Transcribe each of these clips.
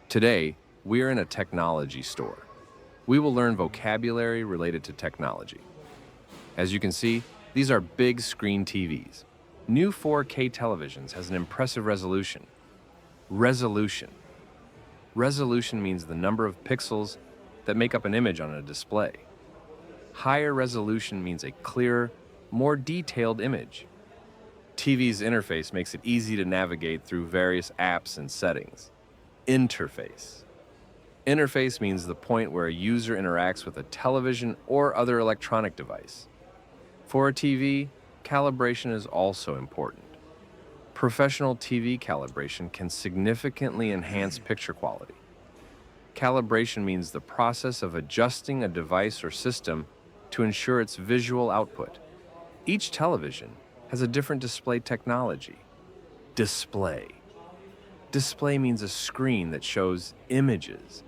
Today, we're in a technology store. We will learn vocabulary related to technology. As you can see, these are big screen TVs. New 4K televisions has an impressive resolution. Resolution. Resolution means the number of pixels that make up an image on a display. Higher resolution means a clearer, more detailed image. TV's interface makes it easy to navigate through various apps and settings. Interface. Interface means the point where a user interacts with a television or other electronic device. For a TV, calibration is also important. Professional TV calibration can significantly enhance picture quality. Calibration means the process of adjusting a device or system to ensure its visual output. Each television has a different display technology. Display. Display means a screen that shows images.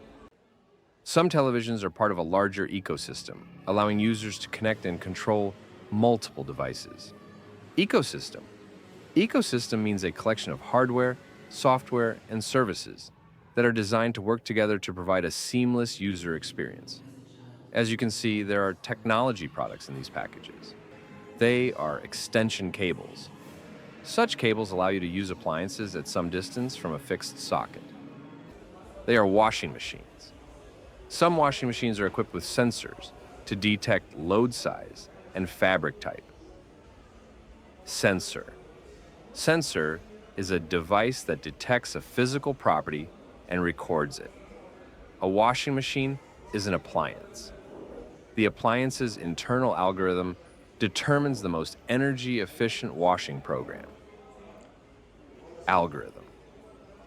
Some televisions are part of a larger ecosystem, allowing users to connect and control multiple devices. Ecosystem. Ecosystem means a collection of hardware, software, and services that are designed to work together to provide a seamless user experience. As you can see, there are technology products in these packages. They are extension cables. Such cables allow you to use appliances at some distance from a fixed socket. They are washing machines. Some washing machines are equipped with sensors to detect load size and fabric type. Sensor. Sensor is a device that detects a physical property and records it. A washing machine is an appliance. The appliance's internal algorithm determines the most energy-efficient washing program. Algorithm.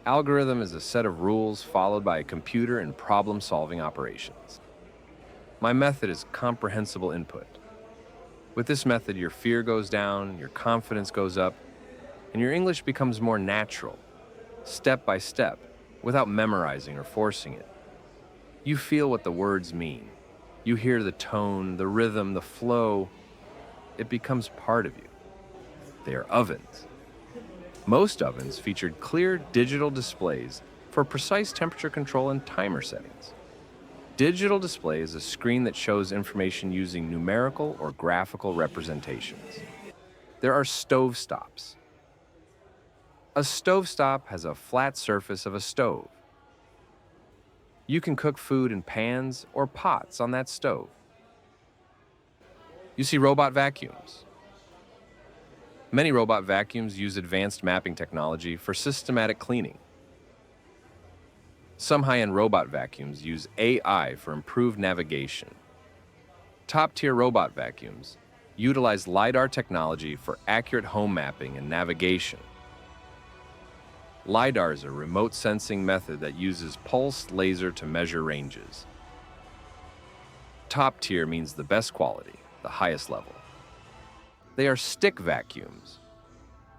Algorithm is a set of rules followed by a computer in problem-solving operations. My method is comprehensible input. With this method, your fear goes down, your confidence goes up, and your English becomes more natural, step by step, without memorizing or forcing it. You feel what the words mean. You hear the tone, the rhythm, the flow. It becomes part of you. They are ovens. Most ovens featured clear digital displays for precise temperature control and timer settings. Digital display is a screen that shows information using numerical or graphical representations. There are stovestops. A stovetop has a flat surface of a stove. You can cook food in pans or pots on that stove. You see robot vacuums. Many robot vacuums use advanced mapping technology for systematic cleaning. Some high-end robot vacuums use AI for improved navigation. Top-tier robot vacuums utilize LiDAR technology for accurate home mapping and navigation. LiDAR is a remote sensing method that uses pulsed laser to measure ranges. Top tier means the best quality, the highest level. They are stick vacuums.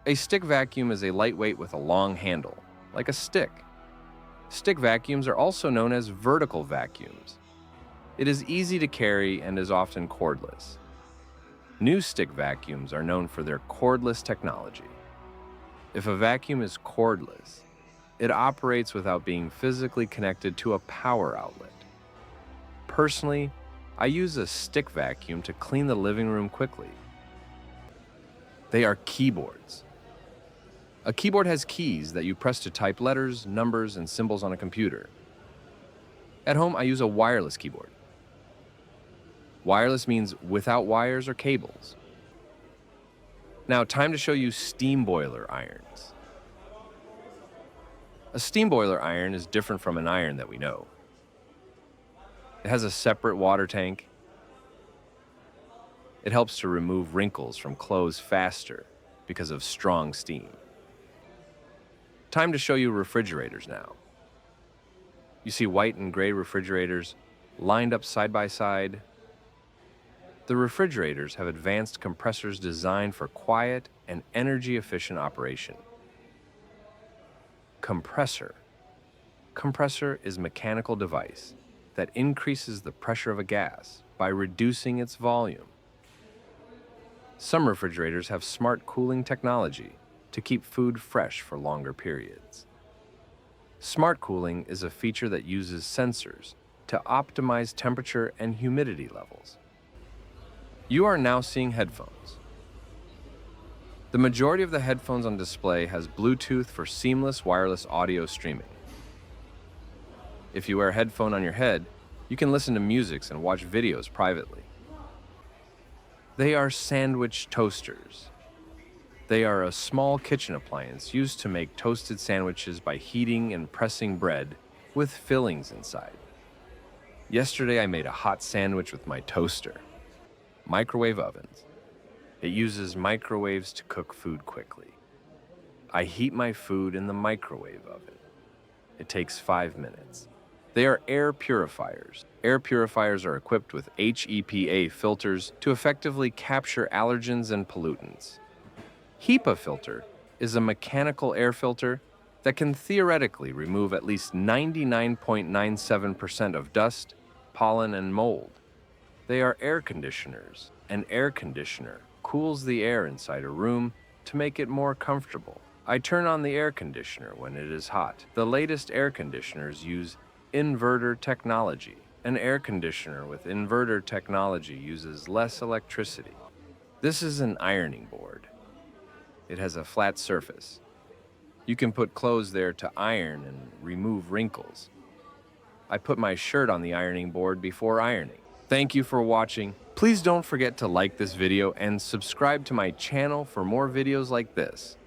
A stick vacuum is a lightweight with a long handle, like a stick. Stick vacuums are also known as vertical vacuums. It is easy to carry and is often cordless. New stick vacuums are known for their cordless technology. If a vacuum is cordless, it operates without being physically connected to a power outlet. Personally, I use a stick vacuum to clean the living room quickly. They are keyboards. A keyboard has keys that you press to type letters, numbers, and symbols on a computer. At home, I use a wireless keyboard. Wireless means without wires or cables. Now, time to show you steam boiler irons. A steam boiler iron is different from an iron that we know. It has a separate water tank. It helps to remove wrinkles from clothes faster because of strong steam. Time to show you refrigerators now. You see white and gray refrigerators lined up side by side. The refrigerators have advanced compressors designed for quiet and energy-efficient operation. Compressor. Compressor is a mechanical device that increases the pressure of a gas by reducing its volume. Some refrigerators have smart cooling technology to keep food fresh for longer periods. Smart cooling is a feature that uses sensors to optimize temperature and humidity levels. You are now seeing headphones. The majority of the headphones on display has Bluetooth for seamless wireless audio streaming. If you wear a headphone on your head, you can listen to music and watch videos privately. They are sandwich toasters. They are a small kitchen appliance used to make toasted sandwiches by heating and pressing bread with fillings inside. Yesterday, I made a hot sandwich with my toaster. Microwave ovens. It uses microwaves to cook food quickly. I heat my food in the microwave oven. It takes 5 minutes. They are air purifiers. Air purifiers are equipped with HEPA filters to effectively capture allergens and pollutants. HEPA filter is a mechanical air filter that can theoretically remove at least 99.97% of dust, pollen, and mold. They are air conditioners. An air conditioner cools the air inside a room to make it more comfortable. I turn on the air conditioner when it is hot. The latest air conditioners use inverter technology. An air conditioner with inverter technology uses less electricity. This is an ironing board. It has a flat surface. You can put clothes there to iron and remove wrinkles. I put my shirt on the ironing board before ironing. Thank you for watching. Please don't forget to like this video and subscribe to my channel for more videos like this.